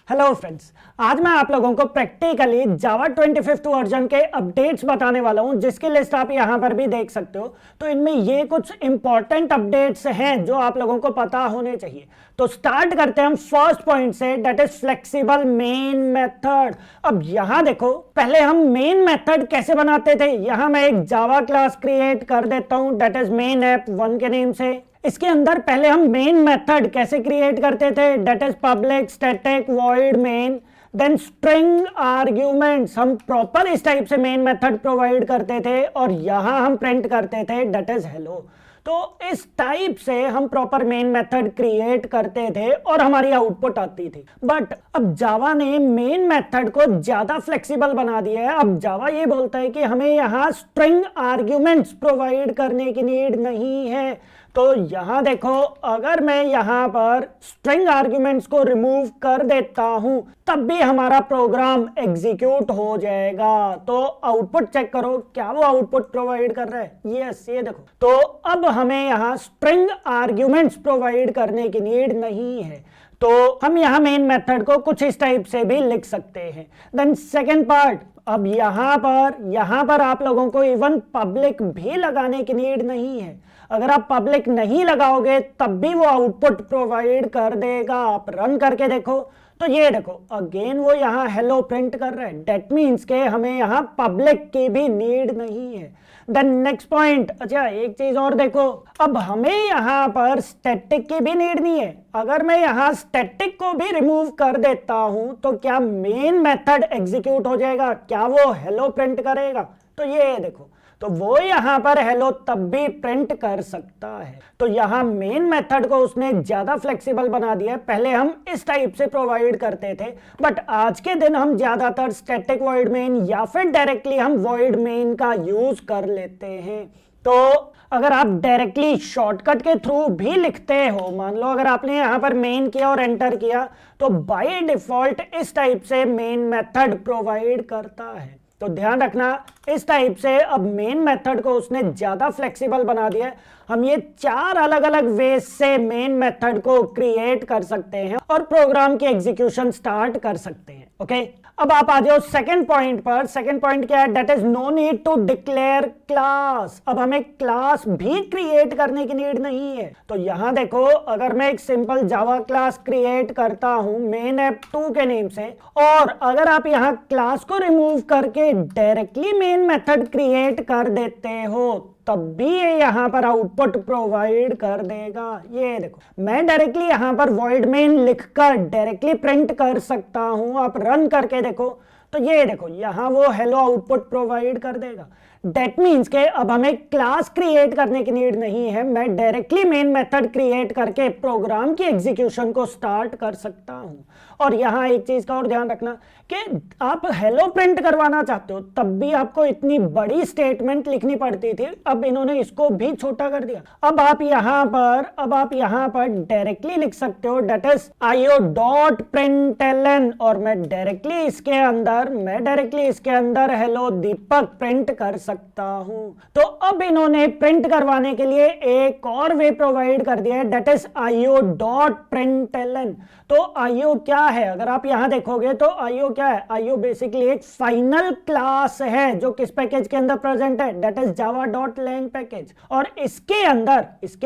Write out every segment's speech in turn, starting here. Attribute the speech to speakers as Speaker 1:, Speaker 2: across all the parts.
Speaker 1: Hello friends, आज मैं आप लोगों को प्रैक्टिकली जावा 25th वर्जन के अपडेट्स बताने वाला हूं, जिसकी लिस्ट आप यहां पर भी देख सकते हो। तो इनमें ये कुछ इंपॉर्टेंट अपडेट्स हैं जो आप लोगों को पता होने चाहिए। तो स्टार्ट करते हैं हम फर्स्ट पॉइंट से, that is flexible main method. अब यहां देखो, पहले हम मेन मेथड कैसे बनाते थे। यहां मैं एक जावा क्लास क्रिएट कर देता हूं, दैट इज मेन ऐप 1 के नेम से। इसके अंदर पहले हम मेन मेथड कैसे क्रिएट करते थे, that is public static void main, then string arguments. हम प्रॉपर इस टाइप से मेन मेथड प्रोवाइड करते थे और यहां हम प्रिंट करते थे डेट इज हेलो। तो इस टाइप से हम प्रॉपर मेन मेथड क्रिएट करते थे और हमारी आउटपुट आती थी। बट अब जावा ने मेन मेथड को ज्यादा फ्लेक्सिबल बना दिया है। अब जावा ये बोलता है कि हमें यहां स्ट्रिंग आर्ग्यूमेंट्स प्रोवाइड करने की नीड नहीं है। तो यहां देखो, अगर मैं यहां पर स्ट्रिंग आर्ग्यूमेंट्स को रिमूव कर देता हूं तब भी हमारा प्रोग्राम एग्जीक्यूट हो जाएगा। तो आउटपुट चेक करो, क्या वो आउटपुट प्रोवाइड कर रहा है। यस, ये देखो। तो अब हमें यहां स्ट्रिंग आर्ग्यूमेंट्स प्रोवाइड करने की नीड नहीं है। तो हम यहां मेन मेथड को कुछ इस टाइप से भी लिख सकते हैं। देन सेकेंड पार्ट, अब यहां पर आप लोगों को इवन पब्लिक भी लगाने की नीड नहीं है। अगर आप पब्लिक नहीं लगाओगे तब भी वो आउटपुट प्रोवाइड कर देगा। आप रन करके देखो तो ये देखो, अगेन वो यहाँ हेलो प्रिंट कर रहा है। डेट मीन्स के हमें यहाँ पब्लिक की भी नीड नहीं है। देन नेक्स्ट पॉइंट, अच्छा एक चीज और देखो, अब हमें यहाँ पर स्टैटिक की भी नीड नहीं है। अगर मैं यहाँ स्टैटिक को भी रिमूव कर देता हूं तो क्या मेन मेथड एग्जीक्यूट हो जाएगा, क्या वो हेलो प्रिंट करेगा। तो ये देखो, तो वो यहां पर हेलो तब भी प्रिंट कर सकता है। तो यहां मेन मेथड को उसने ज्यादा फ्लेक्सिबल बना दिया। पहले हम इस टाइप से प्रोवाइड करते थे, बट आज के दिन हम ज्यादातर स्टैटिक वॉइड मेन या फिर डायरेक्टली हम वॉइड मेन का यूज कर लेते हैं। तो अगर आप डायरेक्टली शॉर्टकट के थ्रू भी लिखते हो, मान लो अगर आपने यहां पर मेन किया और एंटर किया, तो बाय डिफॉल्ट इस टाइप से मेन मेथड प्रोवाइड करता है। तो ध्यान रखना, इस टाइप से अब मेन मेथड को उसने ज्यादा फ्लेक्सिबल बना दिया है। हम ये 4 अलग अलग वेज से मेन मेथड को क्रिएट कर सकते हैं और प्रोग्राम की एग्जीक्यूशन स्टार्ट कर सकते हैं। ओके, अब आप आ जाओ सेकंड पॉइंट पर। सेकंड पॉइंट क्या है, that is no need to declare class. अब हमें क्लास भी क्रिएट करने की नीड नहीं है। तो यहां देखो, अगर मैं एक सिंपल जावा क्लास क्रिएट करता हूं मेन ऐप 2 के नेम से, और अगर आप यहां क्लास को रिमूव करके डायरेक्टली मेन मेथड क्रिएट कर देते हो तब भी ये यहां पर आउटपुट प्रोवाइड कर देगा। ये देखो, मैं डायरेक्टली यहां पर वॉइड मेन लिखकर डायरेक्टली प्रिंट कर सकता हूं। आप रन करके देखो तो ये देखो, यहां वो हेलो आउटपुट प्रोवाइड कर देगा। डेट मीन्स के अब हमें क्लास क्रिएट करने की नीड नहीं है। मैं डायरेक्टली मेन मेथड क्रिएट करके प्रोग्राम की एग्जीक्यूशन को स्टार्ट कर सकता हूं। और यहां एक चीज का और ध्यान रखना कि आप हेलो प्रिंट करवाना चाहते हो तब भी आपको इतनी बड़ी स्टेटमेंट लिखनी पड़ती थी। अब इन्होंने इसको भी छोटा कर दिया। अब आप यहां पर डायरेक्टली लिख सकते हो डेट इज io.println, और मैं डायरेक्टली इसके अंदर हेलो दीपक प्रिंट कर सकता हूं। तो अब इन्होंने प्रिंट करवाने के लिए एक और वे प्रोवाइड कर दिया है, डेट इज io.println। तो io क्या है, अगर आप यहां देखोगे तो io क्या है, io बेसिकली एक फाइनल क्लास है जो किस पैकेज के अंदर प्रेजेंट है, डेट इज java.lang पैकेज। और इसके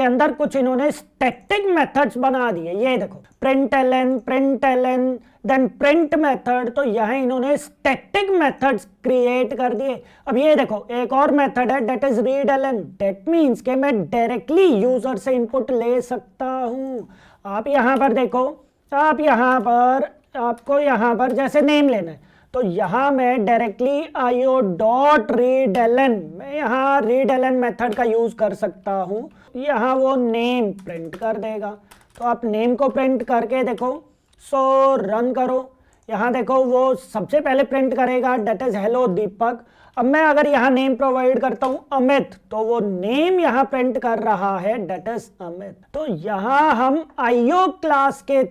Speaker 1: अंदर कुछ इन्होंने स्टैटिक मेथड्स बना दिए। ये देखो, println देन प्रिंट मेथड। तो यहां इन्होंने स्टैटिक मेथड्स क्रिएट कर दिए। अब ये देखो, एक और मेथड है that is readln। That means के मैं डायरेक्टली यूजर से इनपुट ले सकता हूं। आप यहां पर देखो, आपको यहां पर जैसे नेम लेना है, तो यहां मैं डायरेक्टली io.readln, मैं यहां readln मेथड का यूज कर सकता हूं। यहां वो नेम प्रिंट कर देगा। तो आप नेम को प्रिंट करके देखो, सो रन करो। यहां देखो, वो सबसे पहले प्रिंट करेगा डेट इज हेलो दीपक। अब मैं अगर यहां नेम प्रोवाइड करता हूं अमित, तो वो नेम यहां प्रिंट कर रहा है डेट इज अमित। तो यहां हम आईओ क्लास के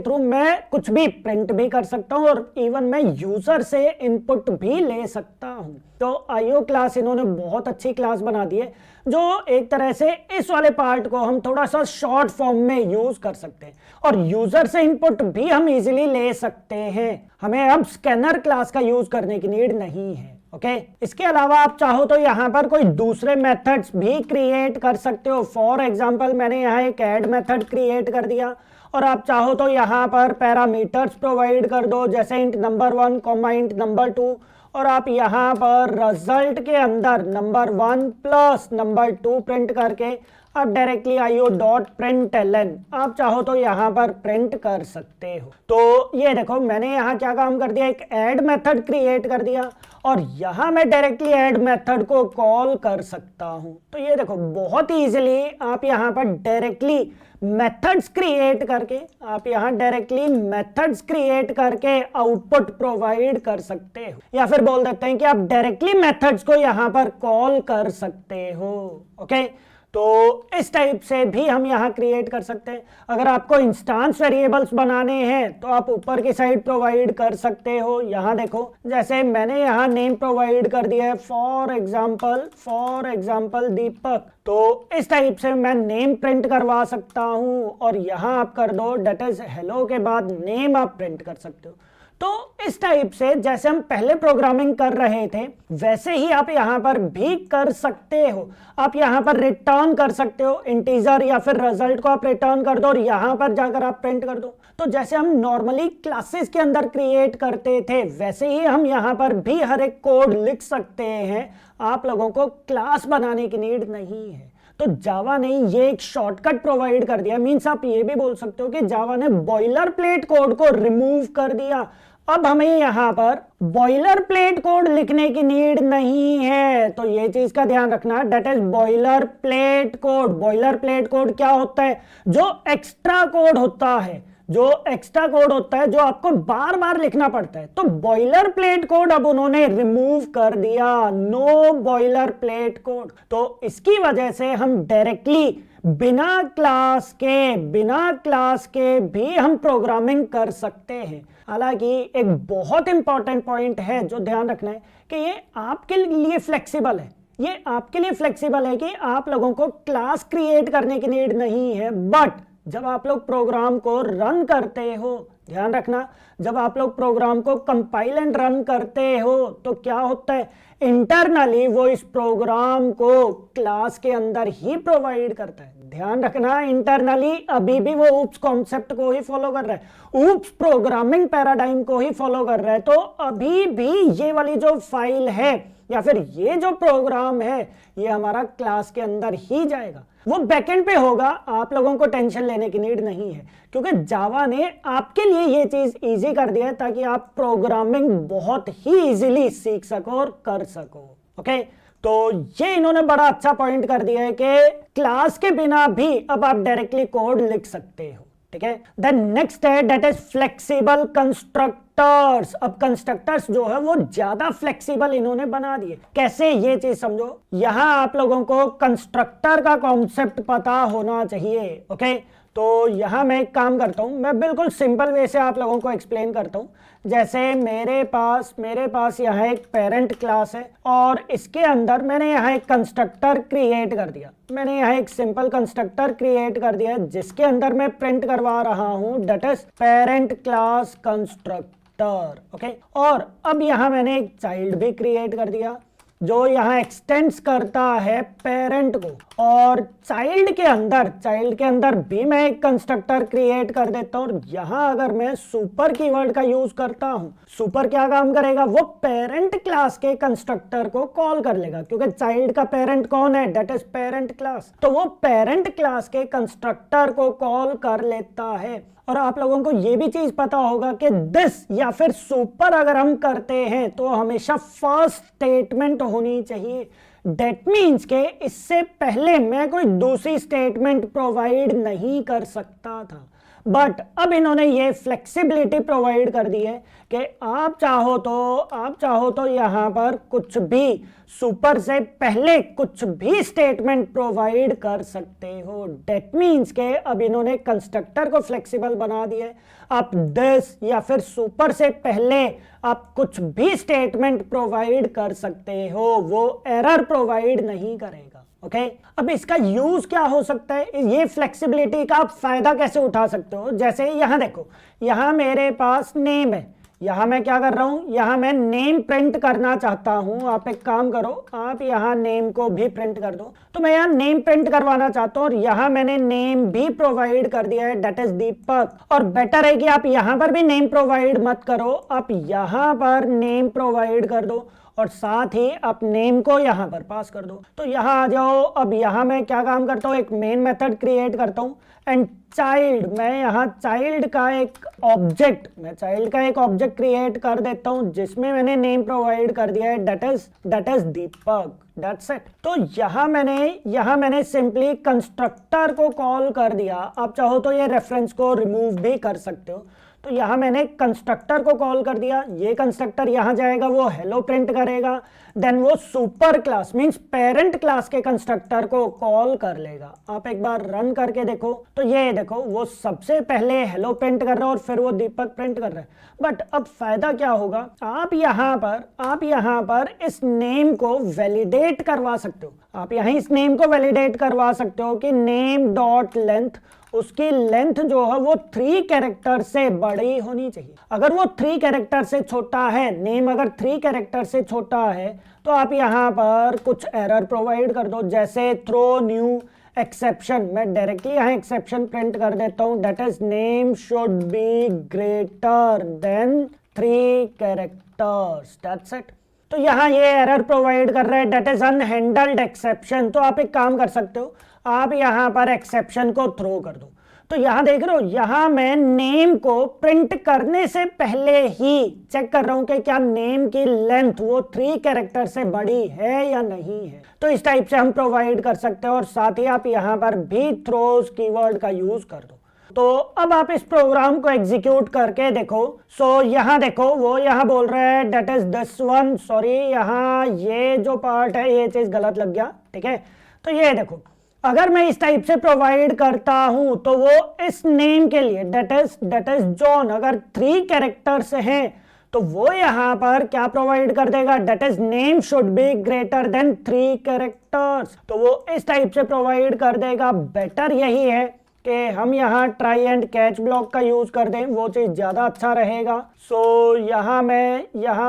Speaker 1: थ्रू मैं कुछ भी प्रिंट भी कर सकता हूं और इवन मैं यूजर से इनपुट भी ले सकता हूं। तो आईओ क्लास इन्होंने बहुत अच्छी क्लास बना दी है। जो एक तरह से इस वाले पार्ट को हम थोड़ा सा शॉर्ट फॉर्म में यूज कर सकते हैं और यूजर से इनपुट भी हम इजीली ले सकते हैं। हमें अब स्कैनर क्लास का यूज करने की नीड नहीं है। ओके इसके अलावा आप चाहो तो यहाँ पर कोई दूसरे मेथड्स भी क्रिएट कर सकते हो। फॉर एग्जांपल मैंने यहाँ एक ऐड मेथड क्रिएट कर दिया और आप चाहो तो यहाँ पर पैरामीटर्स प्रोवाइड कर दो, जैसे int number 1 comma int number 2, और आप यहाँ पर रिजल्ट के अंदर नंबर 1 प्लस नंबर 2 प्रिंट करके आप डायरेक्टली io.println आप चाहो तो यहाँ पर प्रिंट कर सकते हो। तो ये देखो मैंने यहाँ क्या काम कर दिया, एक ऐड मेथड क्रिएट कर दिया और यहाँ मैं डायरेक्टली ऐड मेथड को कॉल कर सकता हूँ। तो ये देखो बहुत इजीली आप यहाँ पर डायरेक्टली मेथड्स क्रिएट करके आउटपुट प्रोवाइड कर सकते हो, या फिर बोल देते हैं कि आप डायरेक्टली मेथड्स को यहाँ पर कॉल कर सकते हो। ओके तो इस टाइप से भी हम यहाँ क्रिएट कर सकते हैं। अगर आपको इंस्टांस वेरिएबल्स बनाने हैं तो आप ऊपर की साइड प्रोवाइड कर सकते हो। यहाँ देखो जैसे मैंने यहाँ नेम प्रोवाइड कर दिया है फॉर एग्जाम्पल दीपक, तो इस टाइप से मैं नेम प्रिंट करवा सकता हूँ और यहाँ आप कर दो डेट इज हेलो के बाद नेम आप प्रिंट कर सकते हो। तो इस टाइप से जैसे हम पहले प्रोग्रामिंग कर रहे थे वैसे ही आप यहाँ पर भी कर सकते हो। आप यहाँ पर रिटर्न कर सकते हो इंटीजर या फिर रिजल्ट को आप रिटर्न कर दो और यहाँ पर जाकर आप प्रिंट कर दो। तो जैसे हम नॉर्मली क्लासेस के अंदर क्रिएट करते थे वैसे ही हम यहाँ पर भी हर एक कोड लिख सकते हैं। आप लोगों को क्लास बनाने की नीड नहीं है। तो जावा ने ये एक शॉर्टकट प्रोवाइड कर दिया। मींस आप ये भी बोल सकते हो कि जावा ने बॉयलर प्लेट कोड को रिमूव कर दिया। अब हमें यहाँ पर बॉयलर प्लेट कोड लिखने की नीड नहीं है। तो ये चीज का ध्यान रखना, that is boiler plate code. Boiler plate code क्या होता है? जो एक्स्ट्रा कोड होता है, जो आपको बार बार लिखना पड़ता है। तो बॉयलर प्लेट कोड अब उन्होंने रिमूव कर दिया, नो बॉयलर प्लेट कोड। तो इसकी वजह से हम डायरेक्टली बिना क्लास के भी हम प्रोग्रामिंग कर सकते हैं। हालांकि एक बहुत इंपॉर्टेंट पॉइंट है जो ध्यान रखना है कि ये आपके लिए फ्लेक्सिबल है कि आप लोगों को क्लास क्रिएट करने की नीड नहीं है। बट जब आप लोग प्रोग्राम को रन करते हो, ध्यान रखना, जब आप लोग प्रोग्राम को कंपाइल एंड रन करते हो तो क्या होता है, इंटरनली वो इस प्रोग्राम को क्लास के अंदर ही प्रोवाइड करता है। ध्यान रखना, इंटरनली अभी भी वो ऊप्स कॉन्सेप्ट को ही फॉलो कर रहा है, ऊप्स प्रोग्रामिंग पैराडाइम को ही फॉलो कर रहा है। तो अभी भी ये वाली जो फाइल है या फिर ये जो प्रोग्राम है ये हमारा क्लास के अंदर ही जाएगा। वो बैकएंड पे होगा, आप लोगों को टेंशन लेने की नीड नहीं है, क्योंकि जावा ने आपके लिए ये चीज इजी कर दिया है ताकि आप प्रोग्रामिंग बहुत ही इजीली सीख सको और कर सको। ओके तो ये इन्होंने बड़ा अच्छा पॉइंट कर दिया है कि क्लास के बिना भी अब आप डायरेक्टली कोड लिख सकते हो। ठीक है, देन नेक्स्ट है दैट इज फ्लेक्सिबल कंस्ट्रक्टर्स। अब कंस्ट्रक्टर्स जो है वो ज्यादा फ्लेक्सिबल इन्होंने बना दिए। कैसे, ये चीज समझो। यहां आप लोगों को कंस्ट्रक्टर का कॉन्सेप्ट पता होना चाहिए। ओके तो यहां मैं एक काम करता हूं, मैं बिल्कुल सिंपल वे से आप लोगों को एक्सप्लेन करता हूं। जैसे मेरे पास यहाँ एक पेरेंट क्लास है और इसके अंदर मैंने यहाँ एक कंस्ट्रक्टर क्रिएट कर दिया। मैंने यहाँ एक सिंपल कंस्ट्रक्टर क्रिएट कर दिया जिसके अंदर मैं प्रिंट करवा रहा हूँ that is parent class constructor. Okay और अब यहाँ मैंने एक चाइल्ड भी क्रिएट कर दिया जो यहाँ एक्सटेंड्स करता है पेरेंट को, और चाइल्ड के अंदर भी मैं एक कंस्ट्रक्टर क्रिएट कर देता हूँ। और यहाँ अगर मैं सुपर कीवर्ड का यूज करता हूँ, सुपर क्या काम करेगा, वो पेरेंट क्लास के कंस्ट्रक्टर को कॉल कर लेगा, क्योंकि चाइल्ड का पेरेंट कौन है, दैट इज पेरेंट क्लास। तो वो पेरेंट क्लास के कंस्ट्रक्टर को कॉल कर लेता है। और आप लोगों को ये भी चीज पता होगा कि दिस या फिर सुपर अगर हम करते हैं तो हमेशा फर्स्ट स्टेटमेंट होनी चाहिए। डेट मीन्स के इससे पहले मैं कोई दूसरी स्टेटमेंट प्रोवाइड नहीं कर सकता था। बट अब इन्होंने ये फ्लेक्सिबिलिटी प्रोवाइड कर दी है कि आप चाहो तो यहाँ पर कुछ भी सुपर से पहले कुछ भी स्टेटमेंट प्रोवाइड कर सकते हो। डेट मीन्स के अब इन्होंने कंस्ट्रक्टर को फ्लेक्सिबल बना दिया है। आप दिस या फिर सुपर से पहले आप कुछ भी स्टेटमेंट प्रोवाइड कर सकते हो, वो एरर प्रोवाइड नहीं करेगा। ओके अब इसका यूज क्या हो सकता है, ये फ्लेक्सिबिलिटी का आप फायदा कैसे उठा सकते हो। जैसे यहाँ देखो, यहाँ मेरे पास नेम है, यहाँ मैं क्या कर रहा हूँ, यहाँ मैं नेम प्रिंट करना चाहता हूँ। आप एक काम करो, आप यहाँ नेम को भी प्रिंट कर दो। तो मैं यहाँ नेम प्रिंट करवाना चाहता हूँ और यहाँ मैंने नेम भी प्रोवाइड कर दिया है, दैट इज दीपक। और बेटर है कि आप यहाँ पर भी नेम प्रोवाइड मत करो, आप यहाँ पर नेम प्रोवाइड कर दो और साथ ही आप नेम को यहाँ पर पास कर दो। तो यहाँ आ जाओ। अब यहाँ मैं क्या काम करता हूँ, एक मेन मेथड क्रिएट करता हूँ एंड चाइल्ड, मैं यहाँ चाइल्ड का एक ऑब्जेक्ट क्रिएट कर देता हूँ जिसमें मैंने नेम प्रोवाइड कर दिया है, that is Deepak, that's it. तो यहाँ मैंने सिंपली कंस्ट्रक्टर को कॉल कर दिया। आप चाहो तो ये रेफरेंस को रिमूव भी कर सकते हो। तो यहाँ मैंने कंस्ट्रक्टर को कॉल कर दिया, ये कंस्ट्रक्टर यहाँ जाएगा, वो हेलो प्रिंट करेगा, देन वो super class means parent class के कंस्ट्रक्टर को कॉल कर लेगा। आप एक बार रन करके देखो, तो ये देखो वो सबसे पहले हेलो प्रिंट कर रहा है और फिर वो दीपक प्रिंट कर रहा है। बट अब फायदा क्या होगा, आप यहाँ पर इस नेम को वैलिडेट करवा सकते हो। आप यहाँ इस नेम को वैलिडेट करवा सकते हो कि नेम डॉट लेंथ, उसकी लेंथ जो है वो 3 कैरेक्टर से बड़ी होनी चाहिए। अगर वो 3 कैरेक्टर से छोटा है, नेम अगर 3 कैरेक्टर से छोटा है, तो आप यहाँ पर कुछ एरर प्रोवाइड कर दो, जैसे थ्रो न्यू एक्सेप्शन। मैं डायरेक्टली यहाँ एक्सेप्शन प्रिंट कर देता हूँ, that is name should be greater than 3 characters, that's it. तो यहाँ ये एरर प्रोवाइड कर रहा है, दैट इज अनहैंडल्ड एक्सेप्शन। तो आप एक काम कर सकते हो, आप यहाँ पर एक्सेप्शन को थ्रो कर दो। तो यहाँ देख रहे हो, यहाँ मैं नेम को प्रिंट करने से पहले ही चेक कर रहा हूँ कि क्या नेम की लेंथ वो 3 कैरेक्टर से बड़ी है या नहीं है। तो इस टाइप से हम प्रोवाइड कर सकते हैं और साथ ही आप यहाँ पर भी थ्रोज कीवर्ड का यूज कर दो। तो अब आप इस प्रोग्राम को एग्जीक्यूट करके देखो। सो यहाँ देखो, वो यहाँ बोल रहा है that is this one, sorry यहाँ ये जो पार्ट है ये चीज गलत लग गया, ठीक है। तो ये देखो, अगर मैं इस टाइप से प्रोवाइड करता हूं तो वो इस नेम के लिए दैट इज जॉन, अगर 3 कैरेक्टर्स हैं तो वो यहाँ पर क्या प्रोवाइड कर देगा, that is name should be greater than 3 characters. तो वो इस टाइप से प्रोवाइड कर देगा। बेटर यही है कि हम यहाँ ट्राई एंड कैच ब्लॉक का यूज कर दें, वो चीज ज्यादा अच्छा रहेगा। सो यहाँ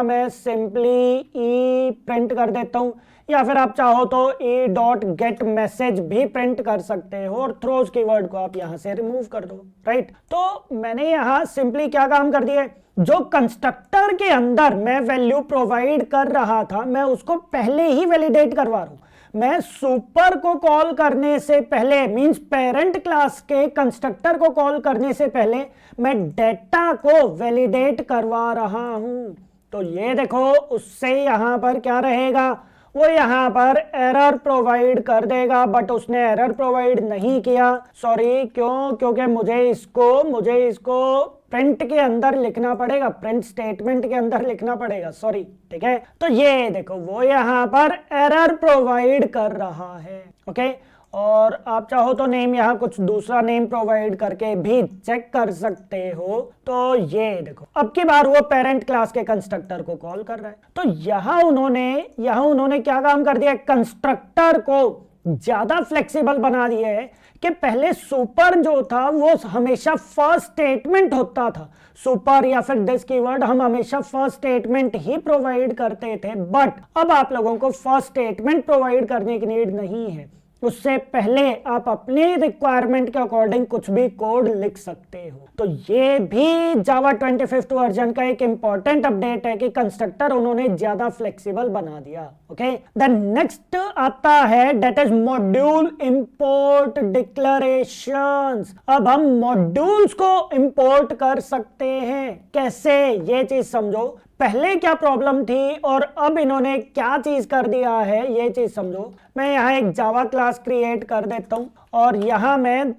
Speaker 1: मैं सिंपली ई प्रिंट कर देता हूँ, या फिर आप चाहो तो ए डॉट गेट मैसेज भी प्रिंट कर सकते हो और थ्रोज कीवर्ड को आप यहां से रिमूव कर दो, राइट। तो मैंने यहां सिंपली क्या काम कर दिया है, जो कंस्ट्रक्टर के अंदर मैं वैल्यू प्रोवाइड कर रहा था मैं उसको पहले ही वैलिडेट करवा रहा हूं। मैं सुपर को कॉल करने से पहले मींस पेरेंट क्लास के कंस्ट्रक्टर को कॉल करने से पहले मैं डेटा को वैलिडेट करवा रहा हूं। तो ये देखो, उससे यहां पर क्या रहेगा, वो यहाँ पर एरर प्रोवाइड कर देगा, बट उसने एरर प्रोवाइड नहीं किया, सॉरी। क्यों? क्योंकि मुझे इसको प्रिंट के अंदर लिखना पड़ेगा, प्रिंट स्टेटमेंट के अंदर लिखना पड़ेगा, सॉरी, ठीक है। तो ये देखो, वो यहाँ पर एरर प्रोवाइड कर रहा है, ओके। और आप चाहो तो नेम यहाँ कुछ दूसरा नेम प्रोवाइड करके भी चेक कर सकते हो। तो ये देखो, अब की बार वो पेरेंट क्लास के कंस्ट्रक्टर को कॉल कर रहा है। तो यहाँ उन्होंने क्या काम कर दिया, कंस्ट्रक्टर को ज्यादा फ्लेक्सिबल बना दिया है कि पहले सुपर जो था वो हमेशा फर्स्ट स्टेटमेंट होता था। सुपर या फिर दिस कीवर्ड हम हमेशा फर्स्ट स्टेटमेंट ही प्रोवाइड करते थे, बट अब आप लोगों को फर्स्ट स्टेटमेंट प्रोवाइड करने की नीड नहीं है। उससे पहले आप अपने रिक्वायरमेंट के अकॉर्डिंग कुछ भी कोड लिख सकते हो। तो ये भी जावा 25th वर्जन का एक इंपॉर्टेंट अपडेट है कि कंस्ट्रक्टर उन्होंने ज्यादा फ्लेक्सिबल बना दिया, ओके। देन नेक्स्ट आता है that is module import declarations. अब हम मॉड्यूल्स को इंपोर्ट कर सकते हैं, कैसे, ये चीज समझो। पहले क्या प्रॉब्लम थी और अब इन्होंने क्या चीज कर दिया है, ये चीज समझो। मैं यहाँ एक जावा क्लास क्रिएट कर देता हूँ और यहाँ मैं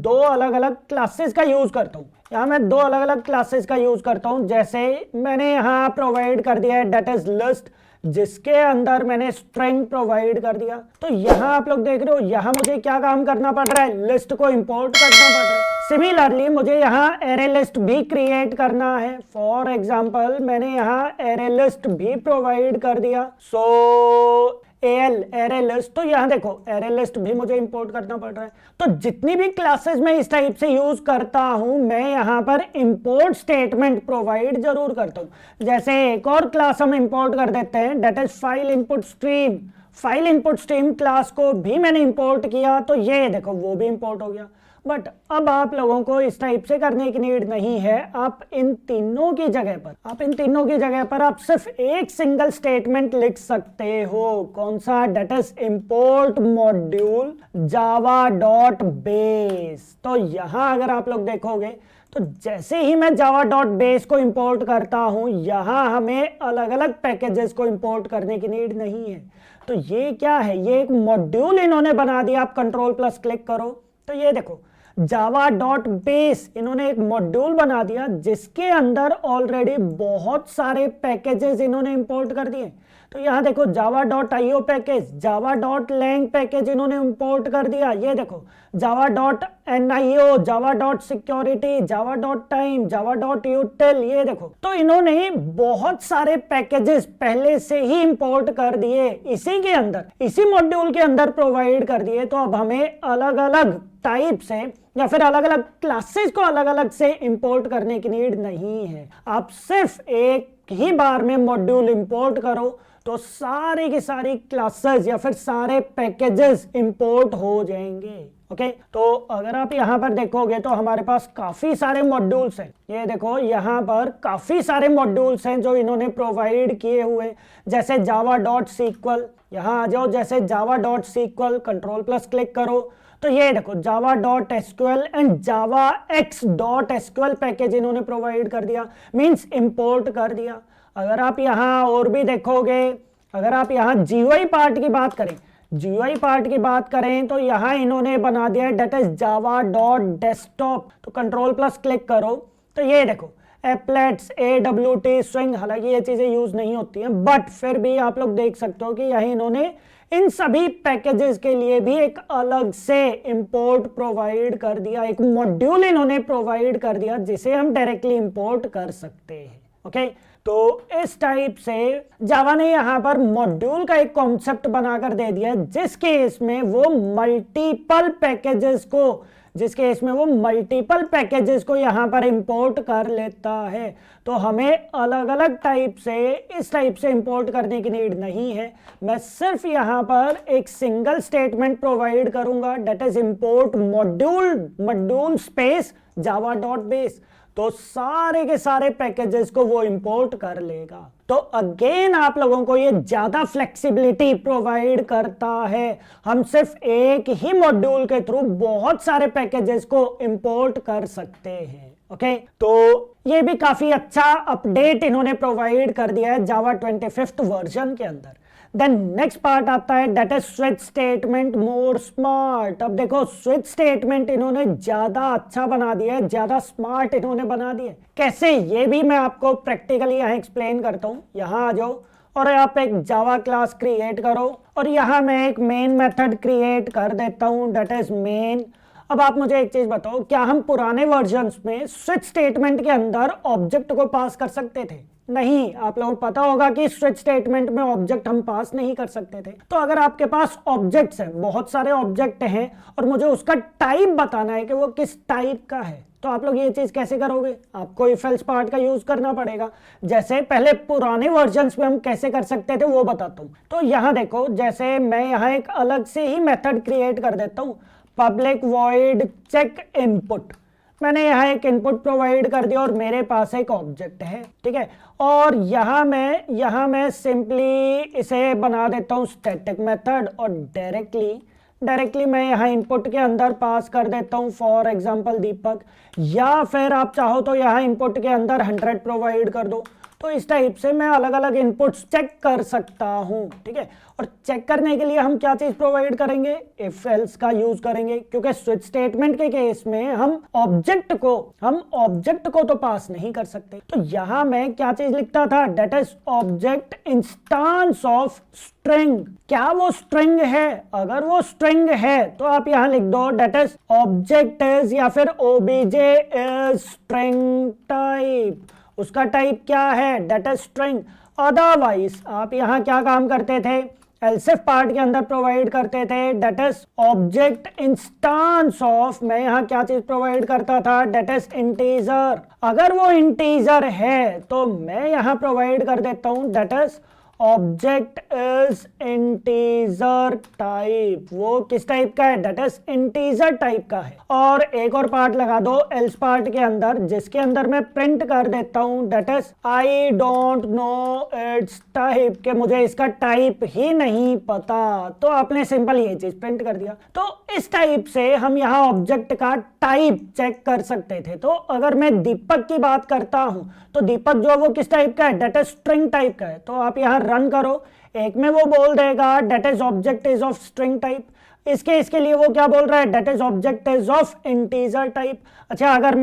Speaker 1: 2 अलग अलग क्लासेस का यूज करता हूँ। जैसे मैंने यहाँ प्रोवाइड कर दिया है दैट इज लिस्ट, जिसके अंदर मैंने स्ट्रिंग प्रोवाइड कर दिया। तो यहाँ आप लोग देख रहे हो, यहाँ मुझे क्या काम करना पड़ रहा है, लिस्ट को इंपोर्ट करना पड़ रहा है। सिमिलरली मुझे यहाँ एरे लिस्ट भी क्रिएट करना है। फॉर एग्जांपल मैंने यहाँ एरे लिस्ट भी प्रोवाइड कर दिया। सो AL एरे लिस्ट, तो यहाँ देखो एरे लिस्ट भी मुझे इंपोर्ट करना पड़ रहा है। तो जितनी भी क्लासेस मैं इस टाइप से यूज करता हूं, मैं यहाँ पर इंपोर्ट स्टेटमेंट प्रोवाइड जरूर करता हूं। जैसे एक और क्लास हम इंपोर्ट कर देते हैं, that is file input stream. File input stream class को भी मैंने इंपोर्ट किया, तो ये देखो वो भी इंपोर्ट हो गया। बट अब आप लोगों को इस टाइप से करने की नीड नहीं है। आप इन तीनों की जगह पर आप सिर्फ एक सिंगल स्टेटमेंट लिख सकते हो। कौन सा? That is import module Java dot base. तो यहां अगर आप लोग देखोगे तो जैसे ही मैं जावा डॉट बेस को इंपोर्ट करता हूं, यहां हमें अलग अलग पैकेजेस को इंपोर्ट करने की नीड नहीं है। तो ये क्या है? ये एक मॉड्यूल इन्होंने बना दिया। आप कंट्रोल प्लस क्लिक करो तो ये देखो जावा डॉट बेस, इन्होंने एक मॉड्यूल बना दिया जिसके अंदर ऑलरेडी बहुत सारे पैकेजेस इन्होंने इंपोर्ट कर दिए। तो यहाँ देखो Java dot IO package, Java dot lang package इन्होंने इंपोर्ट कर दिया। ये देखो Java dot NIO, Java dot security, Java dot time, Java dot util, ये देखो। तो इन्होंने बहुत सारे पैकेजेस पहले से ही इंपोर्ट कर दिए, इसी के अंदर, इसी मॉड्यूल के अंदर प्रोवाइड कर दिए। तो अब हमें अलग अलग टाइप से या फिर अलग अलग क्लासेस को अलग अलग से इंपोर्ट करने की नीड नहीं है। आप सिर्फ एक ही बार में मॉड्यूल इंपोर्ट करो तो सारी की सारी क्लासेस या फिर सारे पैकेजेस इंपोर्ट हो जाएंगे। ओके, तो अगर आप यहाँ पर देखोगे तो हमारे पास काफी सारे मॉड्यूल्स हैं। ये देखो यहाँ पर काफी सारे मॉड्यूल्स हैं जो इन्होंने प्रोवाइड किए हुए, जैसे जावा डॉट सीक्वल। यहाँ आ जाओ, जैसे Java dot sequel, control plus click करो तो ये देखो Java dot SQL and Java X dot SQL package इन्होंने प्रोवाइड कर दिया, मींस इंपोर्ट कर दिया। अगर आप यहाँ और भी देखोगे, अगर आप यहाँ जीयूआई पार्ट की बात करें, जीयूआई पार्ट की बात करें तो यहाँ इन्होंने बना दिया that is Java dot desktop. तो कंट्रोल प्लस क्लिक करो तो ये देखो एप्लेट्स, AWT, स्विंग, हालांकि ये चीजें यूज नहीं होती हैं, बट फिर भी आप लोग देख सकते हो कि यहाँ इन्होंने इन सभी पैकेजेस के लिए भी एक अलग से इंपोर्ट प्रोवाइड कर दिया, एक मॉड्यूल इन्होंने प्रोवाइड कर दिया जिसे हम डायरेक्टली इंपोर्ट कर सकते हैं। ओके, तो इस टाइप से जावा ने यहाँ पर मॉड्यूल का एक कॉन्सेप्ट बनाकर दे दिया जिस केस में वो मल्टीपल पैकेजेस को यहाँ पर इंपोर्ट कर लेता है। तो हमें अलग अलग टाइप से, इस टाइप से इंपोर्ट करने की नीड नहीं है। मैं सिर्फ यहाँ पर एक सिंगल स्टेटमेंट प्रोवाइड करूंगा, that is import module space Java dot base. तो सारे के सारे पैकेजेस को वो इंपोर्ट कर लेगा। तो अगेन आप लोगों को ये ज्यादा फ्लेक्सिबिलिटी प्रोवाइड करता है। हम सिर्फ एक ही मॉड्यूल के थ्रू बहुत सारे पैकेजेस को इंपोर्ट कर सकते हैं। ओके, तो ये भी काफी अच्छा अपडेट इन्होंने प्रोवाइड कर दिया है जावा 25th वर्जन के अंदर। देन नेक्स्ट पार्ट आता है that is switch statement more smart. अब देखो स्विच स्टेटमेंट इन्होंने ज्यादा अच्छा बना दिया है, ज्यादा स्मार्ट इन्होंने बना दिया है। कैसे, ये भी मैं आपको प्रैक्टिकली यहाँ एक्सप्लेन करता हूँ। यहाँ आ जाओ और आप एक जावा क्लास क्रिएट करो और यहाँ मैं एक मेन मेथड क्रिएट कर देता हूँ, डेट इज मेन। अब आप मुझे एक चीज बताओ, क्या हम पुराने वर्जन्स में स्विच स्टेटमेंट के अंदर ऑब्जेक्ट को पास कर सकते थे? नहीं, आप लोगों को पता होगा कि स्विच स्टेटमेंट में ऑब्जेक्ट हम पास नहीं कर सकते थे। तो अगर आपके पास ऑब्जेक्ट्स हैं, बहुत सारे ऑब्जेक्ट हैं और मुझे उसका टाइप बताना है कि वो किस टाइप का है, तो आप लोग ये चीज कैसे करोगे? आपको इफ एल्स पार्ट का यूज करना पड़ेगा। जैसे पहले पुराने वर्जन्स में हम कैसे कर सकते थे वो बताता हूँ। तो यहाँ देखो, जैसे मैं यहाँ एक अलग से ही मेथड क्रिएट कर देता हूँ, पब्लिक वॉइड चेक इनपुट। मैंने यहाँ एक इनपुट प्रोवाइड कर दिया और मेरे पास एक ऑब्जेक्ट है, ठीक है। और यहाँ मैं सिंपली इसे बना देता हूँ स्टैटिक मेथड और डायरेक्टली मैं यहाँ इनपुट के अंदर पास कर देता हूँ फॉर एग्जांपल दीपक, या फिर आप चाहो तो यहाँ इनपुट के अंदर 100 प्रोवाइड कर दो। तो इस टाइप से मैं अलग अलग इनपुट्स चेक कर सकता हूँ, ठीक है। और चेक करने के लिए हम क्या चीज प्रोवाइड करेंगे? इफ एल्स का यूज करेंगे, क्योंकि स्विच स्टेटमेंट के केस में हम ऑब्जेक्ट को तो पास नहीं कर सकते। तो यहाँ मैं क्या चीज लिखता था? That is object instance of string. क्या वो स्ट्रिंग है? अगर वो स्ट्रिंग है तो आप यहाँ लिख दो डेट इज ऑब्जेक्ट इज या फिर ओबीजे इज स्ट्रिंग टाइप। उसका टाइप क्या है? That is string. अदरवाइज आप यहाँ क्या काम करते थे? एल्स इफ पार्ट के अंदर प्रोवाइड करते थे, that is object instance of, मैं यहाँ क्या चीज प्रोवाइड करता था, डेट इज इंटीजर। अगर वो इंटीजर है तो मैं यहाँ प्रोवाइड कर देता हूँ that is object is integer type. वो किस टाइप का है, डेट इज इंटीजर टाइप का है। और एक और पार्ट लगा दो एल्स पार्ट के अंदर, जिसके अंदर मैं प्रिंट कर देता हूं that is I don't know its type, के मुझे इसका टाइप ही नहीं पता। तो आपने सिंपल ये चीज प्रिंट कर दिया। तो इस टाइप से हम यहाँ ऑब्जेक्ट का टाइप चेक कर सकते थे। तो अगर मैं दीपक की बात करता हूं तो दीपक जो वो किस टाइप का है, डेट इज स्ट्रिंग टाइप का है। तो आप यहाँ रन करो, एक में वो बोल देगा that is object is of string type, इसके लिए वो क्या बोल रहा है, that is object is of integer type. अच्छा, अगर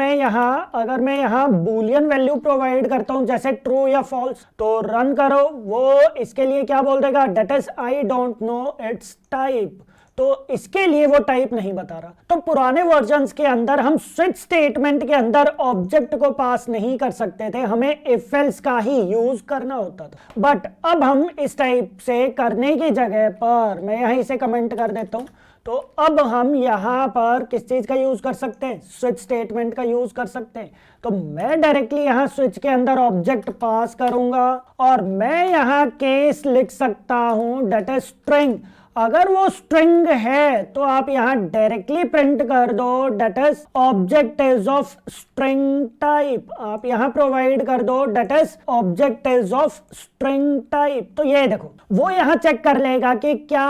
Speaker 1: मैं यहाँ बूलियन वैल्यू प्रोवाइड करता हूं जैसे ट्रू या फॉल्स, तो रन करो, वो इसके लिए क्या बोल देगा, that is I don't know its type. तो इसके लिए वो टाइप नहीं बता रहा। तो पुराने वर्जन्स के अंदर हम स्विच स्टेटमेंट के अंदर ऑब्जेक्ट को पास नहीं कर सकते थे, हमें इफ एल्स का ही यूज करना होता था। बट अब हम इस टाइप से करने की जगह पर, मैं यहीं से कमेंट कर देता हूं, तो अब हम यहाँ पर किस चीज का यूज कर सकते हैं, स्विच स्टेटमेंट का यूज कर सकते हैं। तो मैं डायरेक्टली यहाँ स्विच के अंदर ऑब्जेक्ट पास करूंगा और मैं यहाँ केस लिख सकता हूं डेट इज स्ट्रिंग। अगर वो स्ट्रिंग है तो आप यहां डायरेक्टली प्रिंट कर दो that is object is of string type. आप यहां प्रोवाइड कर दो that is object is of string type. तो ये देखो, वो यहां चेक कर लेगा कि क्या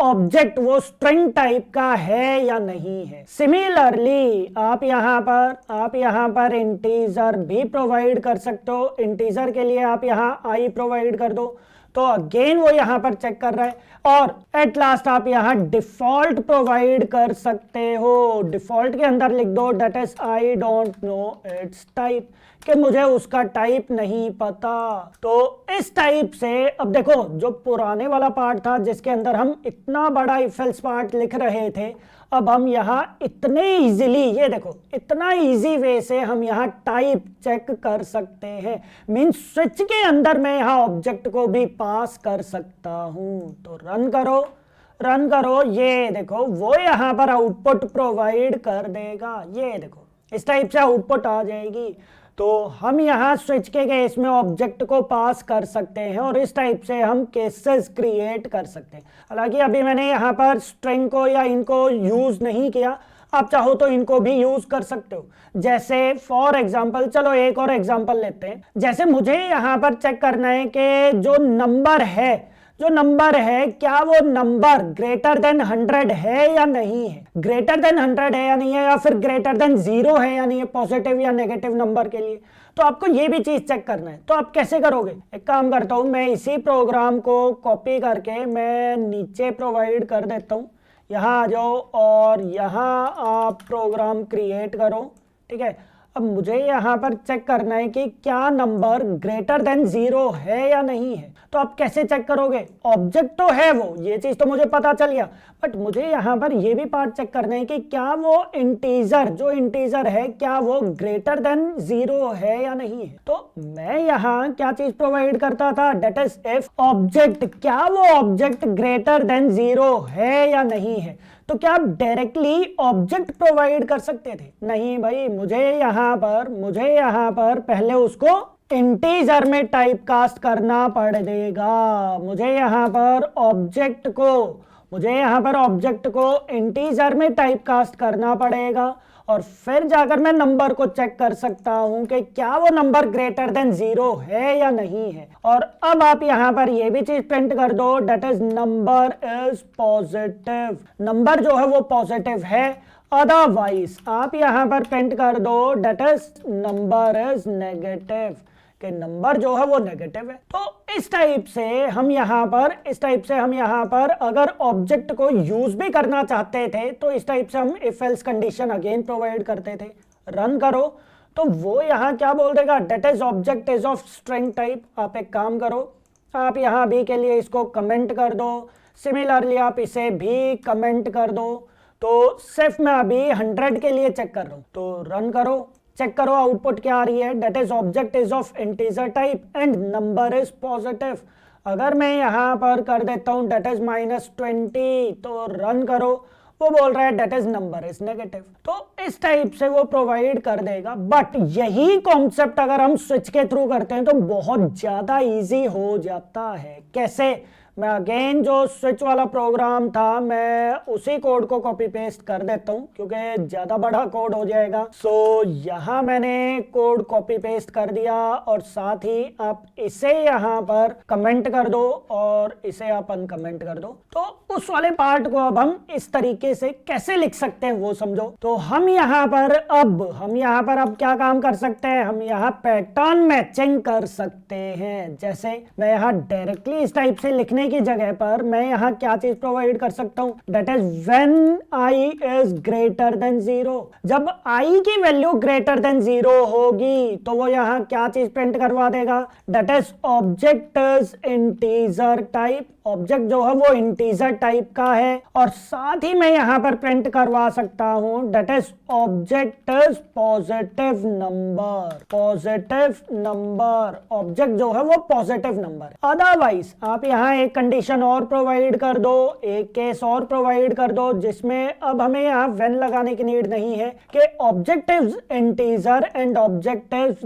Speaker 1: ऑब्जेक्ट वो स्ट्रिंग टाइप का है या नहीं है। सिमिलरली आप यहां पर इंटीजर भी प्रोवाइड कर सकते हो। इंटीजर के लिए आप यहां आई प्रोवाइड कर दो, तो अगेन वो यहां पर चेक कर रहा है। और एट लास्ट आप यहां डिफॉल्ट प्रोवाइड कर सकते हो। डिफॉल्ट के अंदर लिख दो that is I don't know its type, कि मुझे उसका टाइप नहीं पता। तो इस टाइप से अब देखो, जो पुराने वाला पार्ट था जिसके अंदर हम इतना बड़ा इफ एल्स पार्ट लिख रहे थे, अब हम यहाँ इतने इजीली, ये देखो इतना इजी वे से हम यहाँ टाइप चेक कर सकते हैं। मींस स्विच के अंदर मैं यहाँ ऑब्जेक्ट को भी पास कर सकता हूं। तो रन करो, ये देखो वो यहाँ पर आउटपुट प्रोवाइड कर देगा। ये देखो इस टाइप से आउटपुट आ जाएगी। तो हम यहाँ स्विच के केस में ऑब्जेक्ट को पास कर सकते हैं और इस टाइप से हम केसेस क्रिएट कर सकते हैं। हालांकि अभी मैंने यहाँ पर स्ट्रिंग को या इनको यूज नहीं किया, आप चाहो तो इनको भी यूज कर सकते हो। जैसे फॉर एग्जांपल, चलो एक और एग्जांपल लेते हैं। जैसे मुझे यहाँ पर चेक करना है कि जो नंबर है क्या वो नंबर ग्रेटर देन 100 है या नहीं है, ग्रेटर देन 100 है या नहीं है, या फिर ग्रेटर देन 0 है या नहीं है, पॉजिटिव या नेगेटिव नंबर के लिए। तो आपको ये भी चीज चेक करना है। तो आप कैसे करोगे, एक काम करता हूं, मैं इसी प्रोग्राम को कॉपी करके मैं नीचे प्रोवाइड कर देता हूं। यहाँ आ जाओ और यहाँ आप प्रोग्राम क्रिएट करो, ठीक है। अब मुझे यहाँ पर चेक करना है कि क्या नंबर ग्रेटर देन 0 है या नहीं है। तो आप कैसे चेक करोगे, ऑब्जेक्ट तो है वो, ये चीज तो मुझे पता चल गया, बट मुझे यहाँ पर ये भी पार्ट चेक करना है कि क्या वो इंटीजर है, क्या वो ग्रेटर देन 0 है या नहीं है। तो मैं यहाँ क्या चीज प्रोवाइड करता था, डेट इज इफ ऑब्जेक्ट, क्या वो ऑब्जेक्ट ग्रेटर देन 0 है या नहीं है। तो क्या आप डायरेक्टली ऑब्जेक्ट प्रोवाइड कर सकते थे, नहीं भाई, मुझे यहाँ पर पहले उसको इंटीजर में टाइप कास्ट करना पड़ेगा। मुझे यहाँ पर ऑब्जेक्ट को इंटीजर में टाइप कास्ट करना पड़ेगा और फिर जाकर मैं नंबर को चेक कर सकता हूं कि क्या वो नंबर ग्रेटर देन 0 है या नहीं है। और अब आप यहां पर ये भी चीज प्रिंट कर दो, that is number is positive, number जो है वो पॉजिटिव है। अदरवाइज आप यहां पर प्रिंट कर दो, that is number is negative, कि नंबर जो है वो नेगेटिव है। तो इस टाइप से हम यहाँ पर अगर ऑब्जेक्ट को यूज भी करना चाहते थे तो इस टाइप से हम if else condition again provide करते थे। रन करो तो वो यहाँ क्या बोल देगा, that is object is of string type. आप एक काम करो, आप यहाँ भी के लिए इसको कमेंट कर दो, सिमिलरली आप इसे भी कमेंट कर दो। तो सिर्फ मैं अभी 100 के लिए चेक कर रहा हूँ। तो रन करो, चेक करो आउटपुट क्या आ रही है, that is object is of integer type and number is positive. अगर मैं यहाँ पर कर देता हूँ डेट इज -20 तो रन करो, वो बोल रहा है that is number is negative. तो इस टाइप से वो प्रोवाइड कर देगा। बट यही कॉन्सेप्ट अगर हम स्विच के थ्रू करते हैं तो बहुत ज्यादा इजी हो जाता है। कैसे? मैं अगेन जो स्विच वाला प्रोग्राम था मैं उसी कोड को कॉपी पेस्ट कर देता हूं क्योंकि ज्यादा बड़ा कोड हो जाएगा। सो यहां मैंने कोड कॉपी पेस्ट कर दिया और साथ ही आप इसे यहां पर कमेंट कर दो और इसे आप अनकमेंट कर दो। तो उस वाले पार्ट को अब हम इस तरीके से कैसे लिख सकते हैं वो समझो। तो हम यहां पर अब क्या काम कर सकते हैं, हम यहाँ पैटर्न मैचिंग कर सकते हैं। जैसे मैं यहाँ डायरेक्टली इस टाइप से लिखने की जगह पर मैं यहाँ क्या चीज प्रोवाइड कर सकता हूँ, that is when i is greater than 0। जब i की वैल्यू ग्रेटर देन 0 होगी तो वो यहाँ क्या चीज प्रिंट करवा देगा, that is object is integer type. Object जो है वो इंटीजर टाइप का है और साथ ही मैं यहां पर प्रिंट करवा सकता हूं that is object is positive number. Positive number, object जो है वो पॉजिटिव नंबर। अदरवाइज आप यहां एक कंडीशन और प्रोवाइड कर दो, एक केस और प्रोवाइड कर दो जिसमें अब हमें यहां व्हेन लगाने की नीड नहीं है कि object is integer and object is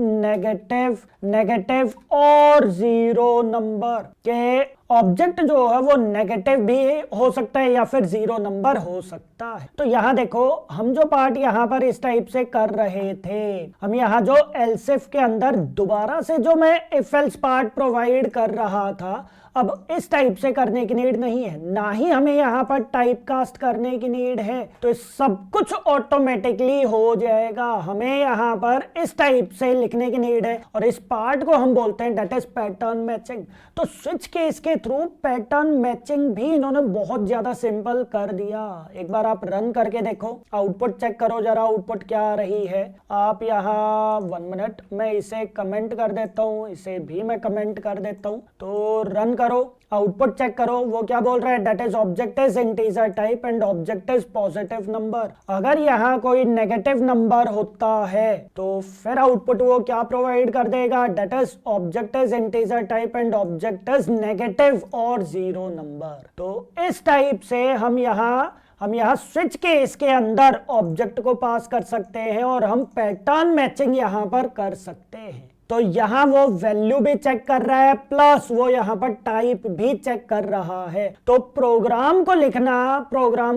Speaker 1: negative और 0 नंबर के ऑब्जेक्ट जो है वो नेगेटिव भी हो सकता है या फिर 0 नंबर हो सकता है। तो यहाँ देखो हम जो पार्ट यहाँ पर इस टाइप से कर रहे थे, हम यहाँ जो एल्स इफ के अंदर दोबारा से जो मैं इफ एल्स पार्ट प्रोवाइड कर रहा था, अब इस टाइप से करने की नीड नहीं है, ना ही हमें यहाँ पर टाइप कास्ट करने की नीड है। तो सब कुछ ऑटोमेटिकली हो जाएगा। हमें यहाँ पर इस टाइप से लिखने की नीड है और इस पार्ट को हम बोलते हैं दैट इज पैटर्न मैचिंग। तो स्विच केस के थ्रू पैटर्न मैचिंग भी इन्होंने बहुत ज्यादा सिंपल कर दिया। एक बार आप रन करके देखो, आउटपुट चेक करो जरा, आउटपुट क्या आ रही है। आप यहाँ 1 मिनट, मैं इसे कमेंट कर देता हूँ, इसे भी मैं कमेंट कर देता हूँ। तो रन करो, आउटपुट चेक करो, वो क्या बोल रहा है, that is object is integer type and object is positive number. अगर यहाँ कोई नेगेटिव नंबर होता है तो फिर आउटपुट वो क्या प्रोवाइड कर देगा, that is object is integer type and object is negative और 0 नंबर। तो इस टाइप से हम यहाँ स्विच केस के अंदर ऑब्जेक्ट को पास कर सकते हैं और हम पैटर्न मैचिंग यहाँ पर कर सकते हैं। तो यहां वो वैल्यू भी चेक कर रहा है प्लस वो यहां पर टाइप भी चेक कर रहा है। तो प्रोग्राम को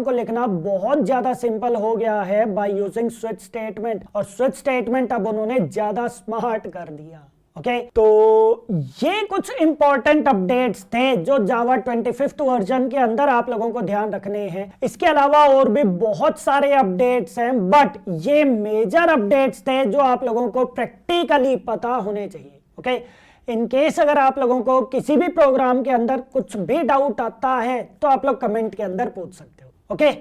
Speaker 1: लिखना बहुत ज्यादा सिंपल हो गया है बाय यूजिंग स्विच स्टेटमेंट। और स्विच स्टेटमेंट अब उन्होंने ज्यादा स्मार्ट कर दिया। ओके, तो ये कुछ इंपॉर्टेंट अपडेट्स थे जो जावा 25th वर्जन के अंदर आप लोगों को ध्यान रखने हैं। इसके अलावा और भी बहुत सारे अपडेट्स हैं, बट ये मेजर अपडेट्स थे जो आप लोगों को प्रैक्टिकली पता होने चाहिए। ओके, इन केस अगर आप लोगों को किसी भी प्रोग्राम के अंदर कुछ भी डाउट आता है तो आप लोग कमेंट के अंदर पूछ सकते हो। Okay,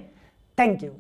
Speaker 1: thank you.